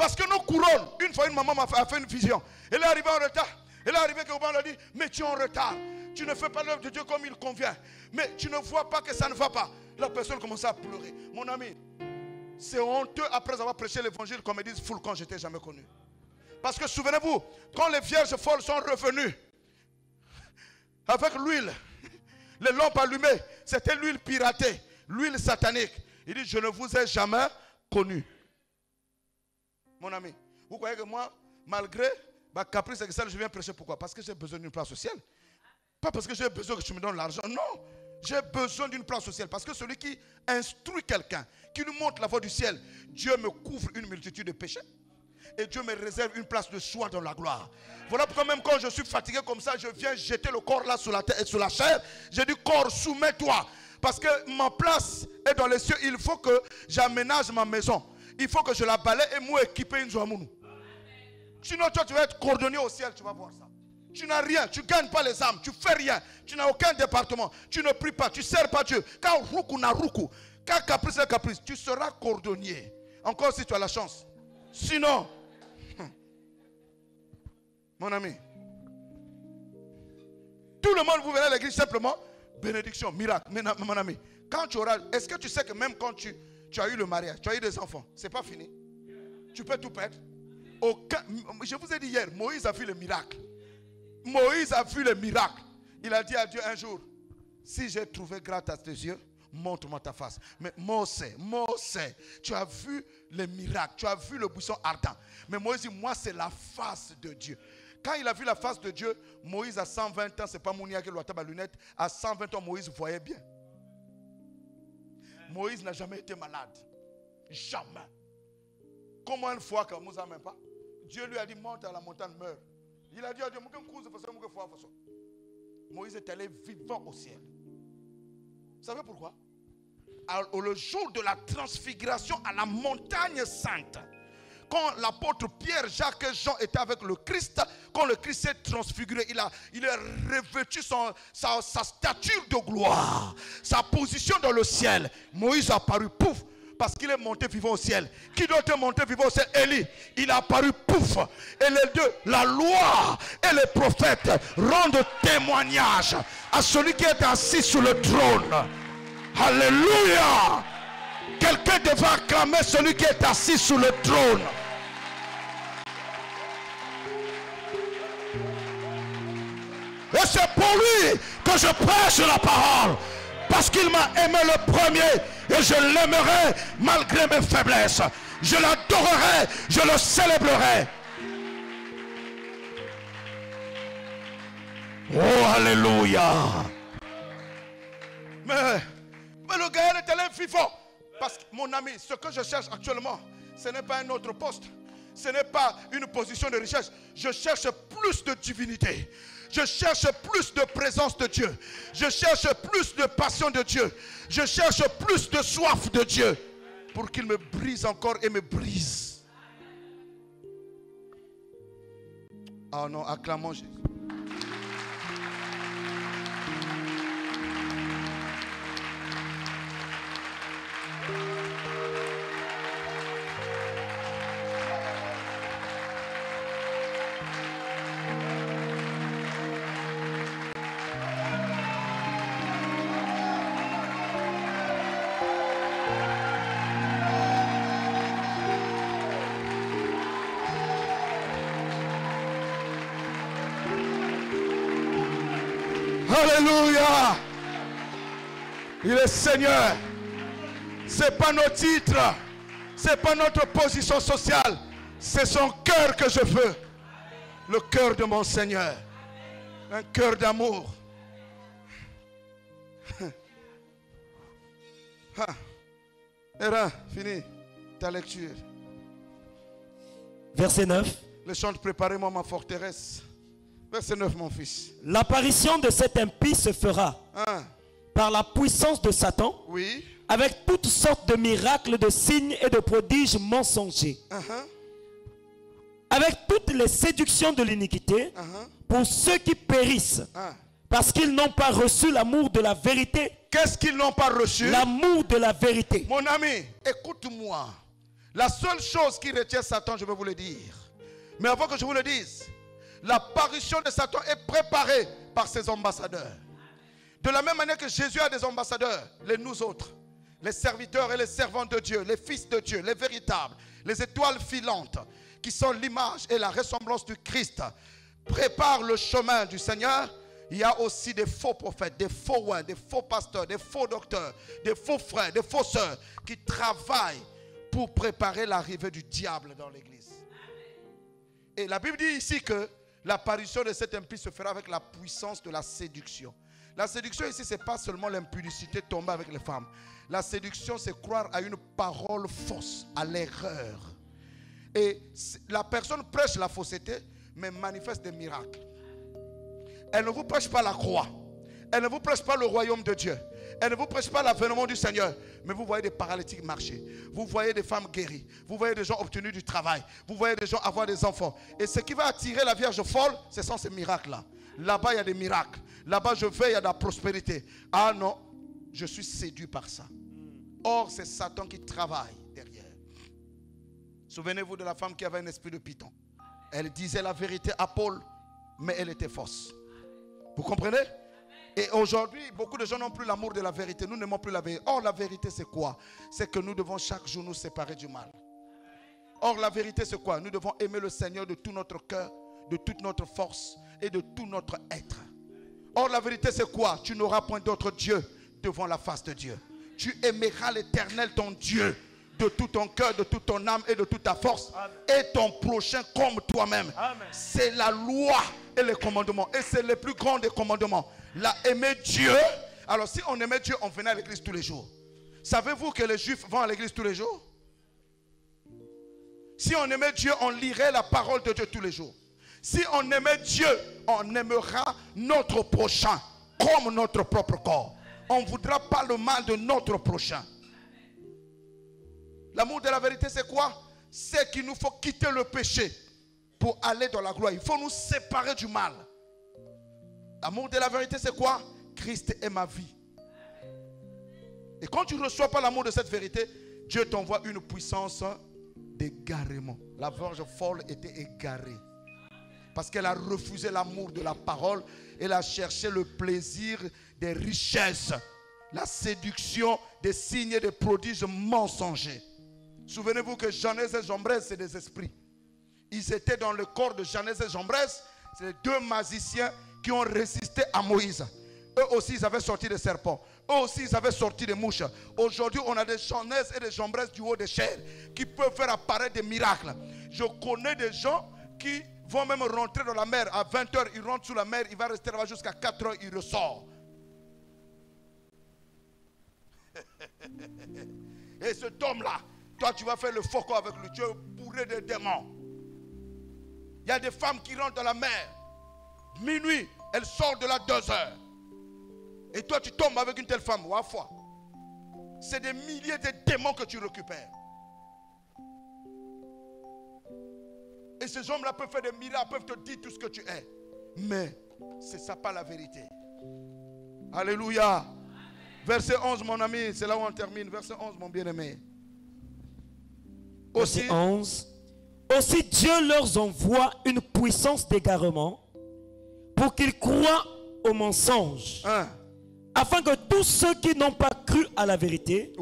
Parce que nos couronnes, une fois une maman m'a fait une vision. Elle est arrivée en retard. Elle est arrivée qu'au on lui a dit, mais tu es en retard. Tu ne fais pas l'œuvre de Dieu comme il convient. Mais tu ne vois pas que ça ne va pas. La personne commençait à pleurer. Mon ami, c'est honteux après avoir prêché l'évangile qu'on me dise full quand je n'étais jamais connu. Parce que souvenez-vous, quand les vierges folles sont revenues avec l'huile, les lampes allumées, c'était l'huile piratée, l'huile satanique. Il dit, je ne vous ai jamais connu. Mon ami, vous croyez que moi, malgré ma caprice sexuelle, je viens prêcher pourquoi? Parce que j'ai besoin d'une place au ciel. Pas parce que j'ai besoin que tu me donnes l'argent, non. J'ai besoin d'une place au ciel. Parce que celui qui instruit quelqu'un, qui lui montre la voie du ciel, Dieu me couvre une multitude de péchés. Et Dieu me réserve une place de soin dans la gloire. Voilà pourquoi même quand je suis fatigué comme ça, je viens jeter le corps là sur la tête et sur la chair. Je dis, corps, soumets-toi. Parce que ma place est dans les cieux. Il faut que j'aménage ma maison. Il faut que je la balaye et moi équiper une joamounou. Sinon toi tu vas être coordonné au ciel, tu vas voir ça. Tu n'as rien, tu ne gagnes pas les âmes, tu ne fais rien. Tu n'as aucun département, tu ne pries pas, tu ne sers pas Dieu. Quand roukou na roukou, quand caprice na caprice, tu seras cordonnier. Encore si tu as la chance. Sinon, mon ami, tout le monde vous verrez à l'église simplement, bénédiction, miracle. Mais mon ami, quand tu auras, est-ce que tu sais que même quand tu as eu le mariage, tu as eu des enfants, c'est pas fini. Tu peux tout perdre. Je vous ai dit hier, Moïse a vu le miracle. Moïse a vu le miracle. Il a dit à Dieu un jour, si j'ai trouvé grâce à tes yeux, montre-moi ta face. Mais Mose, tu as vu le miracle, tu as vu le buisson ardent. Mais Moïse dit, moi c'est la face de Dieu. Quand il a vu la face de Dieu, Moïse à 120 ans, c'est pas Mounia qui lui a tapé la lunette, à 120 ans, Moïse voyait bien. Moïse n'a jamais été malade. Jamais. Comment une fois que Moussa même pas, Dieu lui a dit, monte à la montagne, meurs. Il a dit à Dieu, Moïse est allé vivant au ciel. Vous savez pourquoi? Le jour de la transfiguration à la montagne sainte, quand l'apôtre Pierre, Jacques et Jean étaient avec le Christ, quand le Christ s'est transfiguré, il a revêtu sa stature de gloire, sa position dans le ciel. Moïse a apparu, pouf, parce qu'il est monté vivant au ciel. Qui d'autre est monté vivant au ciel? Élie. Il a apparu, pouf. Et les deux, la loi et les prophètes rendent témoignage à celui qui est assis sur le trône. Alléluia. Quelqu'un devrait acclamer celui qui est assis sur le trône. Et c'est pour lui que je prêche la parole. Parce qu'il m'a aimé le premier. Et je l'aimerai malgré mes faiblesses. Je l'adorerai. Je le célébrerai. Oh, alléluia. Mais le gars est allé vivant. Parce que mon ami, ce que je cherche actuellement, ce n'est pas un autre poste. Ce n'est pas une position de recherche. Je cherche plus de divinité. Je cherche plus de présence de Dieu. Je cherche plus de passion de Dieu. Je cherche plus de soif de Dieu. Pour qu'il me brise encore et me brise. Ah non, acclamons Jésus. Alléluia. Il est Seigneur. Ce n'est pas nos titres. Ce n'est pas notre position sociale. C'est son cœur que je veux. Le cœur de mon Seigneur. Un cœur d'amour. Era, fini ta lecture. Verset 9. Le chant, préparez-moi ma forteresse. Verset 9, mon fils. L'apparition de cet impie se fera par la puissance de Satan, oui, avec toutes sortes de miracles, de signes et de prodiges mensongers, avec toutes les séductions de l'iniquité, pour ceux qui périssent, parce qu'ils n'ont pas reçu l'amour de la vérité. Qu'est-ce qu'ils n'ont pas reçu? L'amour de la vérité. Mon ami, écoute-moi. La seule chose qui retient Satan, je vais vous le dire. Mais avant que je vous le dise, l'apparition de Satan est préparée par ses ambassadeurs. De la même manière que Jésus a des ambassadeurs, nous autres, les serviteurs et les servantes de Dieu, les fils de Dieu, les véritables, les étoiles filantes, qui sont l'image et la ressemblance du Christ, préparent le chemin du Seigneur. Il y a aussi des faux prophètes, des faux oins, des faux pasteurs, des faux docteurs, des faux frères, des faux sœurs qui travaillent pour préparer l'arrivée du diable dans l'église. Et la Bible dit ici que l'apparition de cet impie se fera avec la puissance de la séduction. La séduction ici, ce n'est pas seulement l'impudicité tombée avec les femmes. La séduction, c'est croire à une parole fausse, à l'erreur. Et la personne prêche la fausseté, mais manifeste des miracles. Elle ne vous prêche pas la croix. Elle ne vous prêche pas le royaume de Dieu. Elle ne vous prêche pas l'avènement du Seigneur. Mais vous voyez des paralytiques marcher. Vous voyez des femmes guéries. Vous voyez des gens obtenir du travail. Vous voyez des gens avoir des enfants. Et ce qui va attirer la Vierge folle, ce sont ces miracles-là. Là-bas, il y a des miracles. Là-bas, je vais, il y a de la prospérité. Ah non, je suis séduit par ça. Or, c'est Satan qui travaille derrière. Souvenez-vous de la femme qui avait un esprit de python. Elle disait la vérité à Paul, mais elle était fausse. Vous comprenez? Et aujourd'hui, beaucoup de gens n'ont plus l'amour de la vérité. Nous n'aimons plus la vérité. Or, la vérité, c'est quoi? C'est que nous devons chaque jour nous séparer du mal. Or, la vérité, c'est quoi? Nous devons aimer le Seigneur de tout notre cœur, de toute notre force et de tout notre être. Or, la vérité, c'est quoi? Tu n'auras point d'autre Dieu devant la face de Dieu. Tu aimeras l'Éternel, ton Dieu, de tout ton cœur, de toute ton âme et de toute ta force. Amen. Et ton prochain comme toi-même. C'est la loi et les commandements. Et c'est le plus grand des commandements. Là, aimer Dieu. Alors, si on aimait Dieu, on venait à l'église tous les jours. Savez-vous que les Juifs vont à l'église tous les jours? Si on aimait Dieu, on lirait la parole de Dieu tous les jours. Si on aimait Dieu, on aimera notre prochain comme notre propre corps. On ne voudra pas le mal de notre prochain. L'amour de la vérité, c'est quoi? C'est qu'il nous faut quitter le péché pour aller dans la gloire. Il faut nous séparer du mal. L'amour de la vérité, c'est quoi? Christ est ma vie. Et quand tu ne reçois pas l'amour de cette vérité, Dieu t'envoie une puissance d'égarement. La vierge folle était égarée. Parce qu'elle a refusé l'amour de la parole. Elle a cherché le plaisir des richesses. La séduction des signes et des prodiges mensongers. Souvenez-vous que Janès et Jambres, c'est des esprits. Ils étaient dans le corps de Janès et Jambres. C'est les deux magiciens qui ont résisté à Moïse. Eux aussi, ils avaient sorti des serpents. Eux aussi, ils avaient sorti des mouches. Aujourd'hui, on a des Janès et des Jambres du haut des chairs qui peuvent faire apparaître des miracles. Je connais des gens qui vont même rentrer dans la mer. À 20h, ils rentrent sous la mer. Il va rester là jusqu'à 4h, il ressort. Et cet homme-là, toi, tu vas faire le faux avec lui. Tu es bourré de démons. Il y a des femmes qui rentrent dans la mer. Minuit, elles sortent de là 2h. Et toi, tu tombes avec une telle femme. Ou à fois. C'est des milliers de démons que tu récupères. Et ces hommes-là peuvent faire des miracles, peuvent te dire tout ce que tu es. Mais c'est ça pas la vérité. Alléluia. Verset 11, mon ami, c'est là où on termine. Verset 11, mon bien-aimé. Verset 11. Aussi Dieu leur envoie une puissance d'égarement pour qu'ils croient au mensonge. Afin que tous ceux qui n'ont pas cru à la vérité,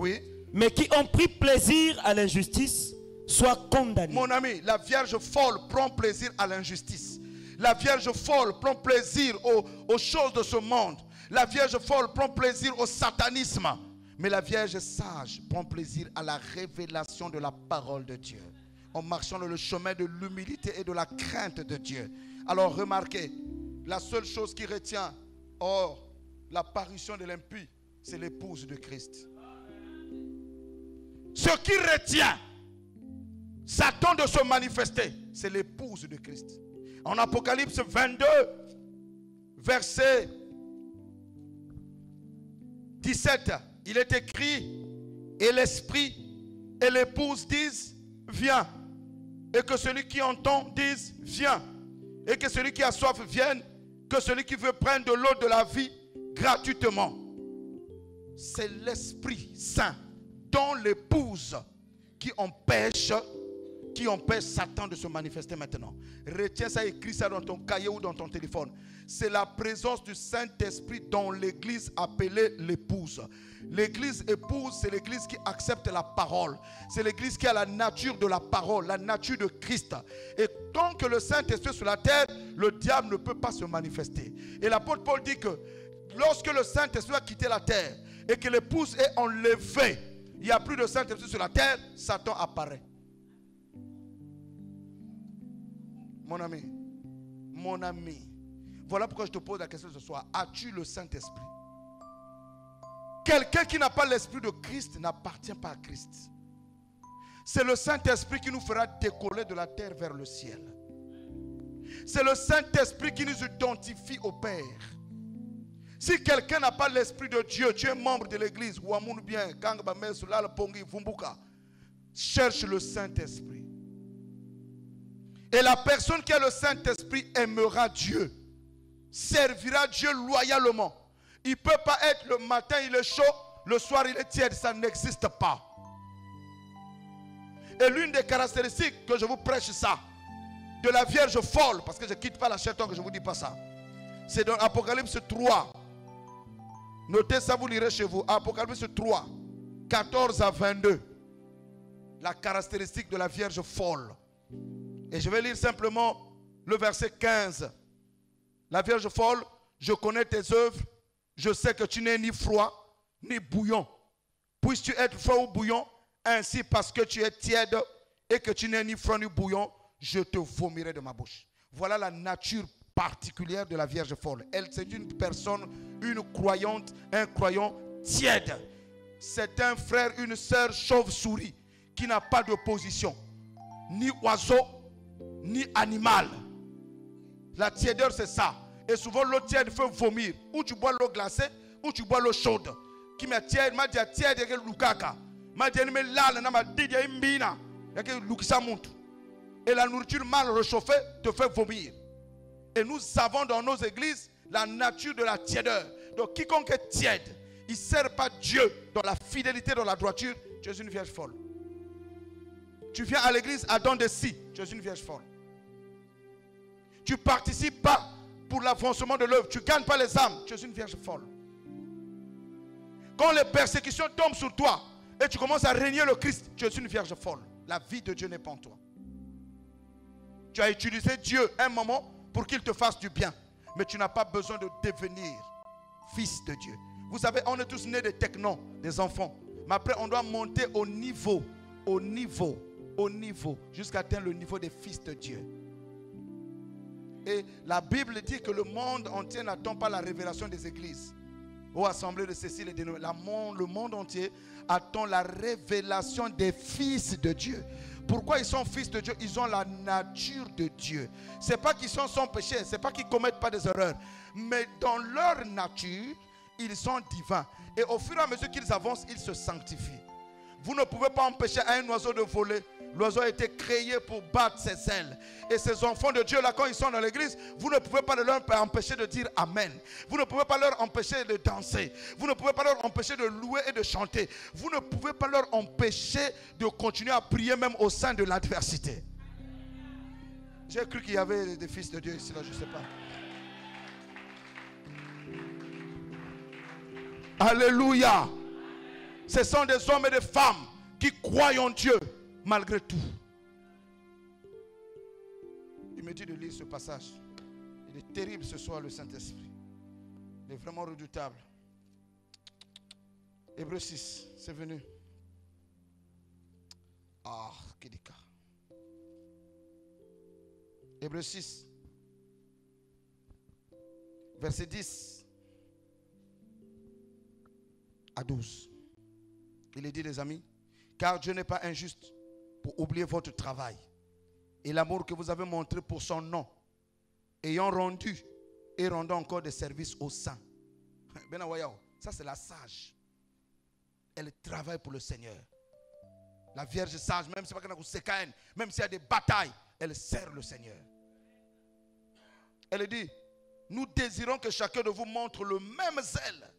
mais qui ont pris plaisir à l'injustice, soient condamnés. Mon ami, la Vierge folle prend plaisir à l'injustice. La Vierge folle prend plaisir aux choses de ce monde. La Vierge folle prend plaisir au satanisme. Mais la Vierge sage prend plaisir à la révélation de la parole de Dieu. En marchant dans le chemin de l'humilité et de la crainte de Dieu. Alors remarquez, la seule chose qui retient hors l'apparition de l'impie, c'est l'épouse de Christ. Ce qui retient Satan de se manifester, c'est l'épouse de Christ. En Apocalypse 22, verset 17, il est écrit, et l'esprit et l'épouse disent, viens. Et que celui qui entend dise, viens. Et que celui qui a soif vienne. Que celui qui veut prendre de l'eau de la vie gratuitement. C'est l'Esprit Saint dont l'épouse qui empêche Satan de se manifester maintenant. Retiens ça, écris ça dans ton cahier ou dans ton téléphone. C'est la présence du Saint-Esprit dans l'église appelée l'épouse. L'église épouse, c'est l'église qui accepte la parole. C'est l'église qui a la nature de la parole, la nature de Christ. Et tant que le Saint-Esprit est sur la terre, le diable ne peut pas se manifester. Et l'apôtre Paul dit que lorsque le Saint-Esprit a quitté la terre et que l'épouse est enlevée, il n'y a plus de Saint-Esprit sur la terre, Satan apparaît. Mon ami, voilà pourquoi je te pose la question ce soir. As-tu le Saint-Esprit? Quelqu'un qui n'a pas l'Esprit de Christ n'appartient pas à Christ. C'est le Saint-Esprit qui nous fera décoller de la terre vers le ciel. C'est le Saint-Esprit qui nous identifie au Père. Si quelqu'un n'a pas l'Esprit de Dieu, tu es membre de l'église, cherche le Saint-Esprit. Et la personne qui a le Saint-Esprit aimera Dieu, servira Dieu loyalement. Il ne peut pas être le matin il est chaud, le soir il est tiède, ça n'existe pas. Et l'une des caractéristiques que je vous prêche ça, de la Vierge folle, parce que je ne quitte pas la chair tant que je ne vous dis pas ça, c'est dans Apocalypse 3. Notez ça, vous lirez chez vous. Apocalypse 3, 14 à 22. La caractéristique de la Vierge folle. Et je vais lire simplement le verset 15. La Vierge folle, je connais tes œuvres, je sais que tu n'es ni froid, ni bouillon. Puisses-tu être froid ou bouillon, ainsi parce que tu es tiède et que tu n'es ni froid ni bouillon, je te vomirai de ma bouche. Voilà la nature particulière de la Vierge folle. Elle, c'est une personne, une croyante, un croyant tiède. C'est un frère, une sœur chauve-souris qui n'a pas de position, ni oiseau, ni animal. La tiédeur, c'est ça. Et souvent, l'eau tiède fait vomir. Ou tu bois l'eau glacée, ou tu bois l'eau chaude. Qui m'a tiède, m'a dit tiède, il y a lukaka. M'a dit, mais là, m'a dit, il y a une bina. Il y a lukisa monte. Et la nourriture mal réchauffée te fait vomir. Et nous savons dans nos églises la nature de la tiédeur. Donc, quiconque est tiède, il ne sert pas Dieu dans la fidélité, dans la droiture, tu es une vierge folle. Tu viens à l'église à don de si, tu es une vierge folle. Tu ne participes pas pour l'avancement de l'œuvre, tu ne gagnes pas les âmes, tu es une vierge folle. Quand les persécutions tombent sur toi et tu commences à régner le Christ, tu es une vierge folle. La vie de Dieu n'est pas en toi. Tu as utilisé Dieu un moment pour qu'il te fasse du bien, mais tu n'as pas besoin de devenir fils de Dieu. Vous savez, on est tous nés des technos, des enfants. Mais après, on doit monter au niveau, jusqu'à atteindre le niveau des fils de Dieu. Et la Bible dit que le monde entier n'attend pas la révélation des églises. Aux assemblées de Cécile et le monde entier attend la révélation des fils de Dieu. Pourquoi ils sont fils de Dieu? Ils ont la nature de Dieu. Ce n'est pas qu'ils sont sans péché, ce n'est pas qu'ils ne commettent pas des erreurs. Mais dans leur nature, ils sont divins. Et au fur et à mesure qu'ils avancent, ils se sanctifient. Vous ne pouvez pas empêcher un oiseau de voler. L'oiseau a été créé pour battre ses ailes. Et ces enfants de Dieu, là, quand ils sont dans l'église, vous ne pouvez pas leur empêcher de dire Amen. Vous ne pouvez pas leur empêcher de danser. Vous ne pouvez pas leur empêcher de louer et de chanter. Vous ne pouvez pas leur empêcher de continuer à prier même au sein de l'adversité. J'ai cru qu'il y avait des fils de Dieu ici, là, je ne sais pas. Alléluia. Ce sont des hommes et des femmes qui croient en Dieu malgré tout. Il me dit de lire ce passage. Il est terrible ce soir, le Saint-Esprit. Il est vraiment redoutable. Hébreux 6, c'est venu. Ah, Kédika. Hébreux 6, verset 10 à 12. Il est dit, les amis, car Dieu n'est pas injuste pour oublier votre travail et l'amour que vous avez montré pour son nom, ayant rendu et rendant encore des services aux saints. Ça, c'est la sage. Elle travaille pour le Seigneur. La Vierge sage, même si même s'il y a des batailles, elle sert le Seigneur. Elle dit, nous désirons que chacun de vous montre le même zèle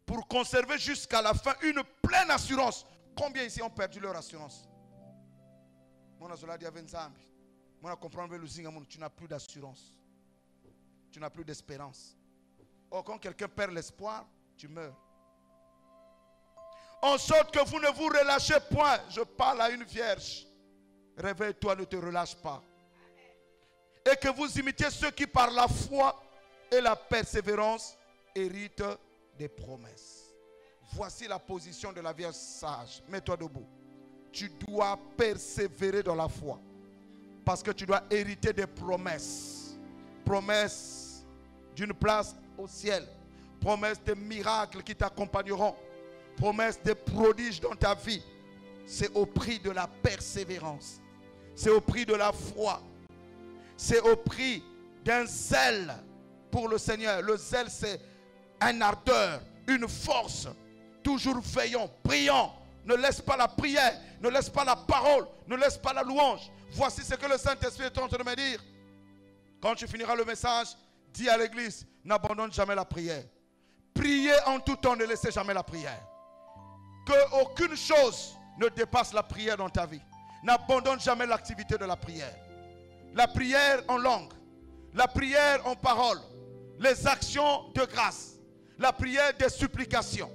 pour conserver jusqu'à la fin une pleine assurance Combien ici ont perdu leur assurance? Tu n'as plus d'assurance. Tu n'as plus d'espérance. Or, quand quelqu'un perd l'espoir, tu meurs. En sorte que vous ne vous relâchez point. Je parle à une vierge. Réveille-toi, ne te relâche pas. Et que vous imitiez ceux qui par la foi et la persévérance héritent des promesses. Voici la position de la vierge sage. Mets-toi debout. Tu dois persévérer dans la foi. Parce que tu dois hériter des promesses. Promesses d'une place au ciel. Promesses de miracles qui t'accompagneront. Promesses de prodiges dans ta vie. C'est au prix de la persévérance. C'est au prix de la foi. C'est au prix d'un zèle pour le Seigneur. Le zèle, c'est une ardeur, une force. Toujours veillant, priant. Ne laisse pas la prière, ne laisse pas la parole, ne laisse pas la louange. Voici ce que le Saint-Esprit est en train de me dire. Quand tu finiras le message, dis à l'église, n'abandonne jamais la prière. Priez en tout temps, ne laissez jamais la prière. Que aucune chose ne dépasse la prière dans ta vie. N'abandonne jamais l'activité de la prière. La prière en langue, la prière en parole, les actions de grâce, la prière des supplications,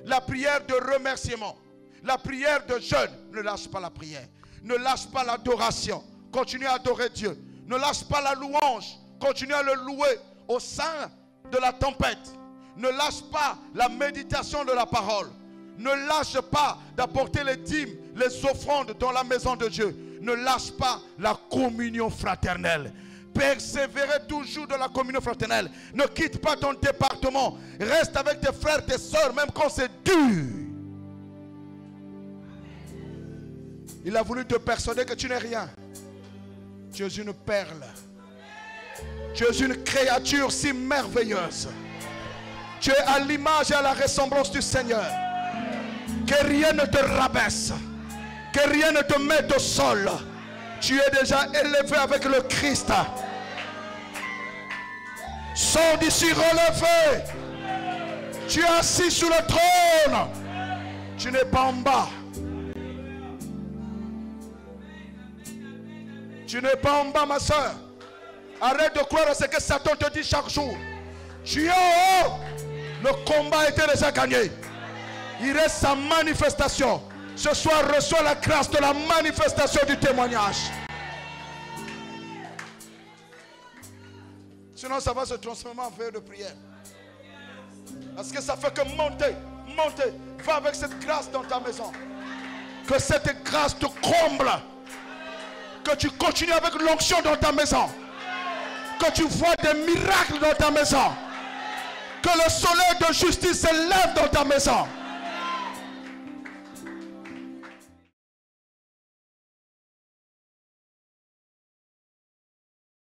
la prière de remerciement, la prière de jeûne. Ne lâche pas la prière. Ne lâche pas l'adoration. Continue à adorer Dieu. Ne lâche pas la louange. Continue à le louer au sein de la tempête. Ne lâche pas la méditation de la parole. Ne lâche pas d'apporter les dîmes, les offrandes dans la maison de Dieu. Ne lâche pas la communion fraternelle. Persévérez toujours dans la communion fraternelle. Ne quitte pas ton département. Reste avec tes frères, tes soeurs, même quand c'est dur. Il a voulu te persuader que tu n'es rien. Tu es une perle. Tu es une créature si merveilleuse. Tu es à l'image et à la ressemblance du Seigneur. Que rien ne te rabaisse. Que rien ne te mette au sol. Tu es déjà élevé avec le Christ. Sors d'ici relevé. Tu es assis sur le trône. Tu n'es pas en bas. Tu n'es pas en bas, ma soeur. Arrête de croire à ce que Satan te dit chaque jour. Tu es en haut. Le combat était déjà gagné. Il reste sa manifestation. Ce soir, reçois la grâce de la manifestation du témoignage. Sinon, ça va se transformer en veille de prière. Parce que ça fait que monter. Va avec cette grâce dans ta maison. Que cette grâce te comble. Que tu continues avec l'onction dans ta maison. Que tu vois des miracles dans ta maison. Que le soleil de justice se lève dans ta maison.